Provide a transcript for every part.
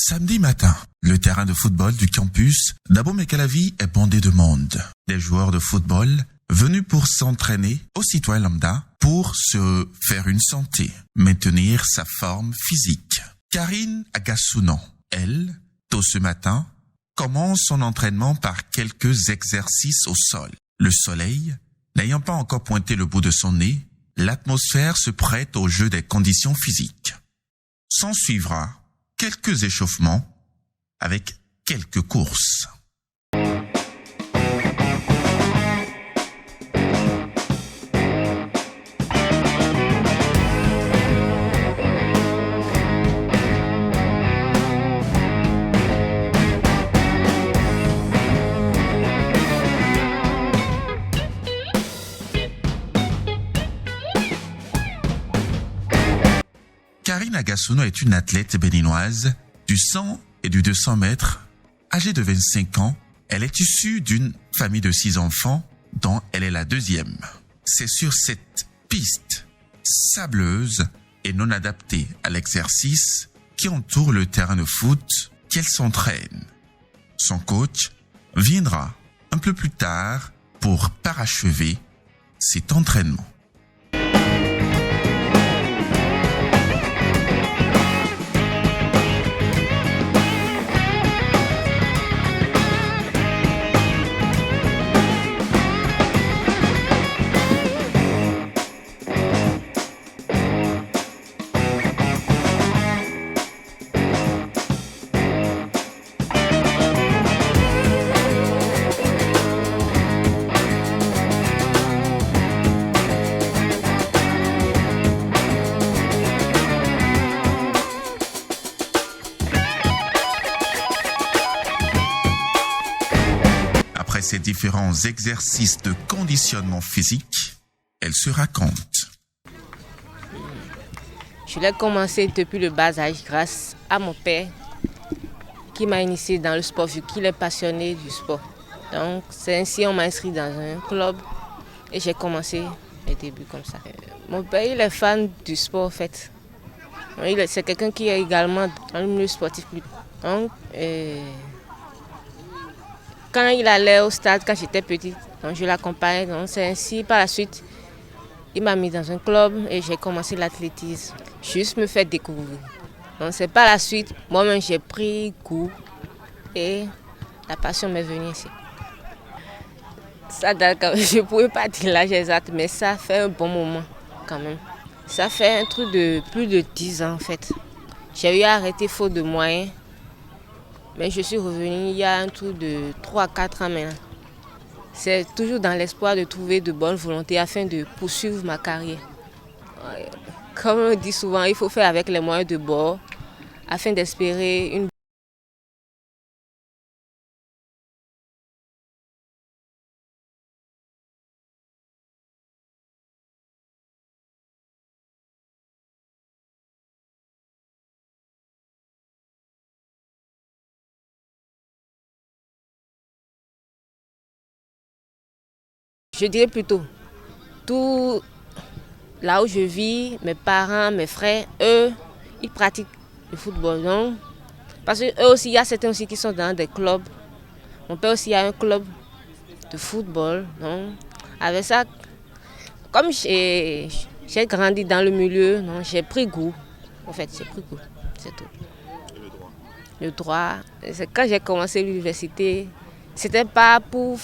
Samedi matin, le terrain de football du campus d'Abomey-Calavi est bondé de monde. Des joueurs de football venus pour s'entraîner au citoyen lambda pour se faire une santé, maintenir sa forme physique. Karine Agassounon, elle, tôt ce matin, commence son entraînement par quelques exercices au sol. Le soleil, n'ayant pas encore pointé le bout de son nez, l'atmosphère se prête au jeu des conditions physiques. S'en suivra quelques échauffements avec quelques courses. Karine Agassounon est une athlète béninoise du 100 et du 200 mètres. Âgée de 25 ans, elle est issue d'une famille de 6 enfants dont elle est la deuxième. C'est sur cette piste sableuse et non adaptée à l'exercice qui entoure le terrain de foot qu'elle s'entraîne. Son coach viendra un peu plus tard pour parachever cet entraînement. Après ces différents exercices de conditionnement physique, elle se raconte. Je l'ai commencé depuis le bas âge grâce à mon père qui m'a initié dans le sport vu qu'il est passionné du sport. Donc c'est ainsi on m'a inscrit dans un club et j'ai commencé mes débuts comme ça. Mon père il est fan du sport en fait. C'est quelqu'un qui est également dans le milieu sportif. Donc, quand il allait au stade, quand j'étais petite, donc je l'accompagnais. Donc c'est ainsi, par la suite, il m'a mis dans un club et j'ai commencé l'athlétisme. Juste me faire découvrir. Donc c'est par la suite, moi-même j'ai pris goût et la passion m'est venue ici. Ça date, je ne pourrais pas dire l'âge exact, mais ça fait un bon moment quand même. Ça fait un truc de plus de 10 ans en fait. J'ai eu à arrêter faute de moyens. Mais je suis revenue il y a un truc de 3 à 4 ans maintenant. C'est toujours dans l'espoir de trouver de bonnes volontés afin de poursuivre ma carrière. Comme on dit souvent, il faut faire avec les moyens de bord afin d'espérer une. Je dirais plutôt, tout là où je vis, mes parents, mes frères, eux, ils pratiquent le football. Donc, parce qu'eux aussi, il y a certains aussi qui sont dans des clubs. Mon père aussi a un club de football. Donc, avec ça, comme j'ai grandi dans le milieu, donc j'ai pris goût. En fait, j'ai pris goût, c'est tout. Le droit, c'est quand j'ai commencé l'université, c'était pas pour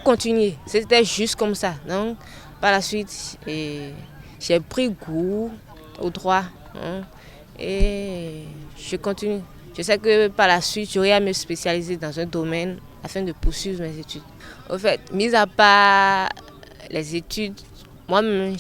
continuer, c'était juste comme ça. Donc, par la suite, j'ai pris goût au droit et je continue. Je sais que par la suite, j'aurai à me spécialiser dans un domaine afin de poursuivre mes études. En fait, mis à part les études, moi-même,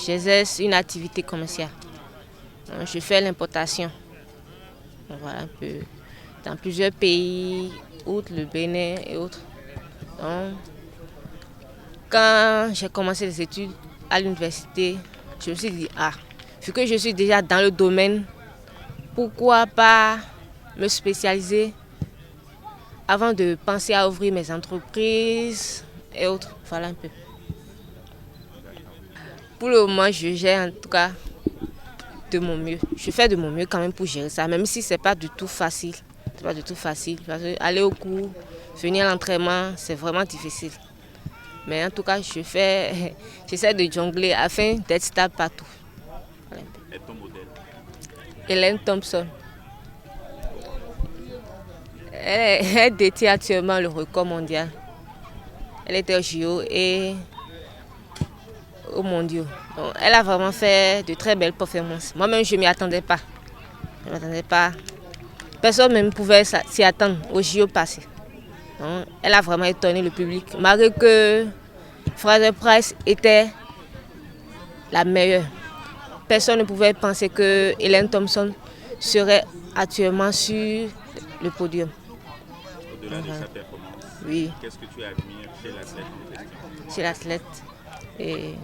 j'exerce une activité commerciale. Donc, je fais l'importation. Donc, voilà un peu dans plusieurs pays, outre le Bénin et autres. Donc, quand j'ai commencé les études à l'université, je me suis dit, vu que je suis déjà dans le domaine, pourquoi pas me spécialiser avant de penser à ouvrir mes entreprises et autres. Voilà un peu. Pour le moment, je gère en tout cas de mon mieux. Je fais de mon mieux quand même pour gérer ça, même si c'est pas du tout facile. C'est pas du tout facile. Parce que aller au cours, venir à l'entraînement, c'est vraiment difficile. Mais en tout cas, j'essaie de jongler afin d'être stable partout. Et ton modèle? Hélène Thompson. Elle détient actuellement le record mondial. Elle était au JO et au mondiaux. Donc, elle a vraiment fait de très belles performances. Moi-même, je ne m'y attendais pas. Je ne m'attendais pas. Personne ne pouvait s'y attendre au JO passé. Donc, elle a vraiment étonné le public. Malgré que Fraser Price était la meilleure. Personne ne pouvait penser que Hélène Thompson serait actuellement sur le podium. Au-delà de sa performance, oui. Qu'est-ce que tu admires chez l'athlète en question? Chez l'athlète. Et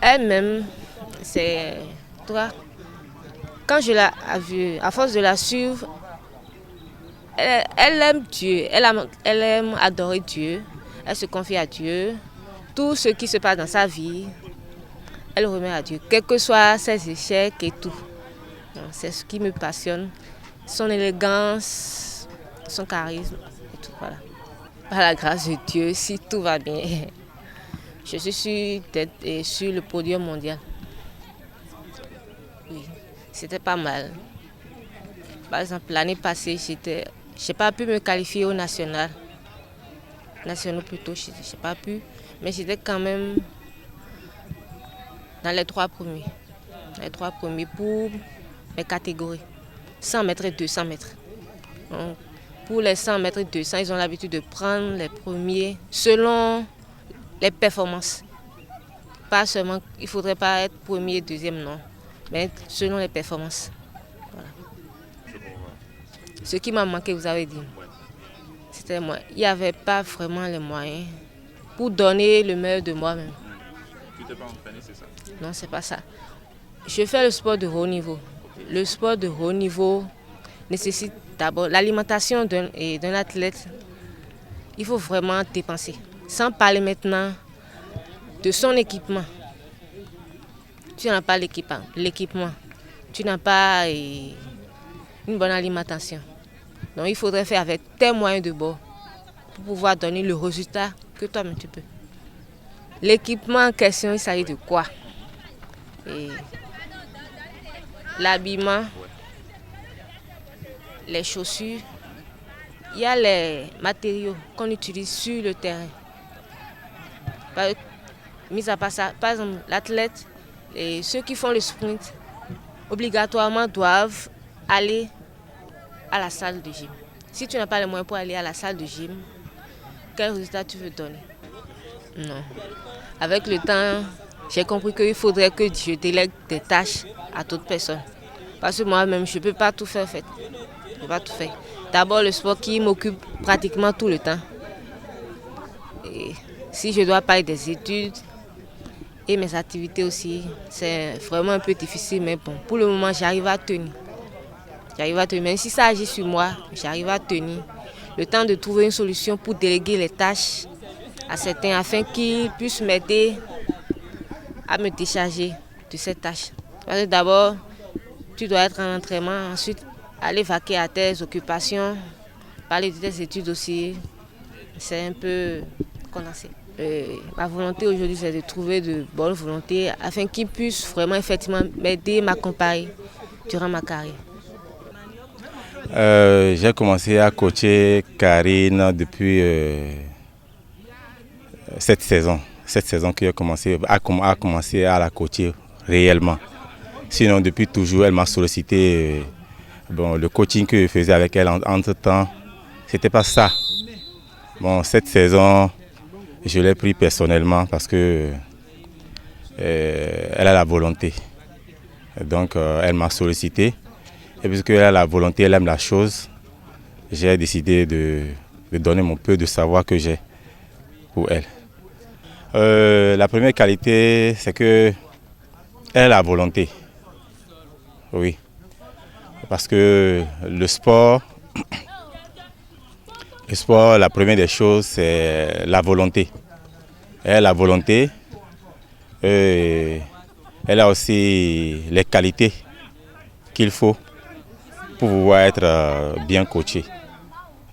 elle-même, c'est toi. Quand je l'ai vue, à force de la suivre, elle aime Dieu, elle aime adorer Dieu, elle se confie à Dieu. Tout ce qui se passe dans sa vie, elle remet à Dieu, quels que soient ses échecs et tout. C'est ce qui me passionne, son élégance, son charisme et tout, voilà. Par la grâce de Dieu, si tout va bien, je suis sûre d'être sur le podium mondial. Oui, c'était pas mal. Par exemple, l'année passée, je n'ai pas pu me qualifier au national. National plutôt, je n'ai pas pu. Mais j'étais quand même dans les 3 premiers. Les 3 premiers pour mes catégories. 100 mètres et 200 mètres. Donc, pour les 100 mètres et 200, ils ont l'habitude de prendre les premiers selon les performances. Pas seulement, il ne faudrait pas être premier, deuxième, non. Mais selon les performances. Voilà. Ce qui m'a manqué, vous avez dit, c'était moi. Il n'y avait pas vraiment les moyens pour donner le meilleur de moi-même. Tu t'es pas entraîné, c'est ça? Non, c'est pas ça. Je fais le sport de haut niveau. Le sport de haut niveau nécessite d'abord l'alimentation d'un athlète. Il faut vraiment dépenser. Sans parler maintenant de son équipement. Tu n'as pas l'équipement. Tu n'as pas une bonne alimentation. Donc il faudrait faire avec tes moyens de bord pour pouvoir donner le résultat que toi-même tu peux. L'équipement en question, il s'agit de quoi? Et l'habillement, les chaussures, il y a les matériaux qu'on utilise sur le terrain. Mis à part ça, par exemple, l'athlète et ceux qui font le sprint, obligatoirement doivent aller à la salle de gym. Si tu n'as pas les moyens pour aller à la salle de gym, quel résultat tu veux donner? Non. Avec le temps, j'ai compris qu'il faudrait que je délègue des tâches à d'autres personnes. Parce que moi-même, je ne peux pas tout faire, en fait. Je peux pas tout faire. D'abord, le sport qui m'occupe pratiquement tout le temps. Et si je dois parler des études et mes activités aussi, c'est vraiment un peu difficile, mais bon, pour le moment, j'arrive à tenir. Même si ça agit sur moi, j'arrive à tenir. Le temps de trouver une solution pour déléguer les tâches à certains afin qu'ils puissent m'aider à me décharger de ces tâches. Parce que d'abord, tu dois être en entraînement, ensuite aller vaquer à tes occupations, parler de tes études aussi. C'est un peu condensé. Ma volonté aujourd'hui, c'est de trouver de bonnes volontés afin qu'ils puissent vraiment effectivement m'aider, m'accompagner durant ma carrière. J'ai commencé à coacher Karine depuis cette saison que j'ai commencé à la coacher réellement. Sinon, depuis toujours, elle m'a sollicité. Le coaching que je faisais avec elle entre-temps, c'était pas ça. Bon, cette saison, je l'ai pris personnellement parce que elle a la volonté. Donc, elle m'a sollicité. Et puisqu'elle a la volonté, elle aime la chose, j'ai décidé de donner mon peu de savoir que j'ai pour elle. La première qualité, c'est qu'elle a la volonté. Oui. Parce que le sport, la première des choses, c'est la volonté. Elle a la volonté. Elle a aussi les qualités qu'il faut pour pouvoir être bien coachée.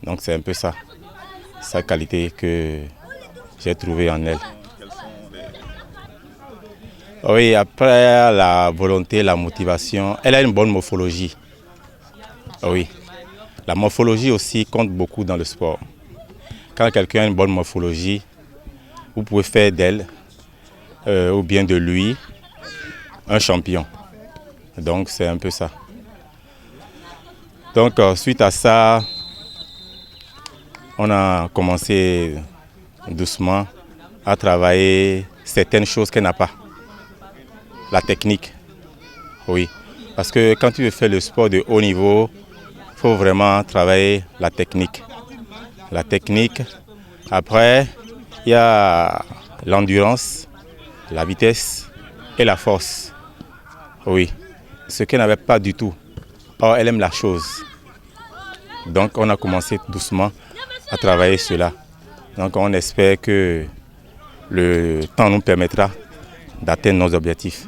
Donc c'est un peu ça, sa qualité que j'ai trouvée en elle. Oui, après la volonté, la motivation, elle a une bonne morphologie. Oui, la morphologie aussi compte beaucoup dans le sport. Quand quelqu'un a une bonne morphologie, vous pouvez faire d'elle ou bien de lui un champion. Donc c'est un peu ça. Donc suite à ça, on a commencé doucement à travailler certaines choses qu'elle n'a pas. La technique, oui. Parce que quand tu veux faire le sport de haut niveau, il faut vraiment travailler la technique. La technique, après, il y a l'endurance, la vitesse et la force. Oui, ce qu'elle n'avait pas du tout. Or, elle aime la chose. Donc, on a commencé doucement à travailler cela. Donc, on espère que le temps nous permettra d'atteindre nos objectifs.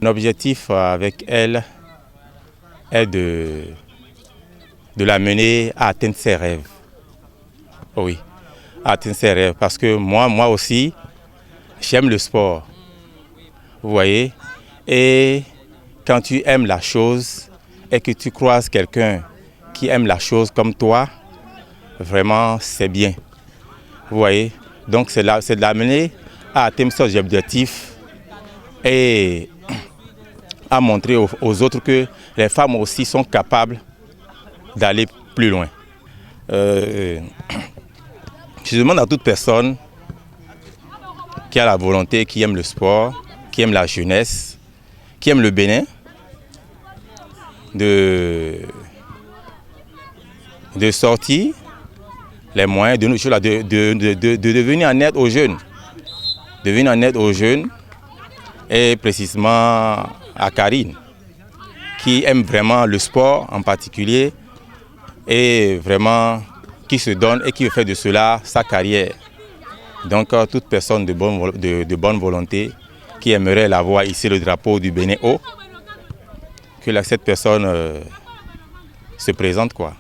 L'objectif avec elle est de l'amener à atteindre ses rêves. Oui, à atteindre ses rêves. Parce que moi aussi, j'aime le sport. Vous voyez? Et quand tu aimes la chose et que tu croises quelqu'un qui aime la chose comme toi, vraiment, c'est bien. Vous voyez? Donc, c'est de l'amener à atteindre ses objectifs et à montrer aux autres que les femmes aussi sont capables d'aller plus loin. Je demande à toute personne qui a la volonté, qui aime le sport, qui aime la jeunesse, qui aime le Bénin, de sortir les moyens de devenir en aide aux jeunes. Devenir en aide aux jeunes et précisément à Karine, qui aime vraiment le sport en particulier et vraiment qui se donne et qui veut faire de cela sa carrière. Donc toute personne de bonne volonté qui aimerait la voir ici le drapeau du Bénin haut, que cette personne se présente quoi.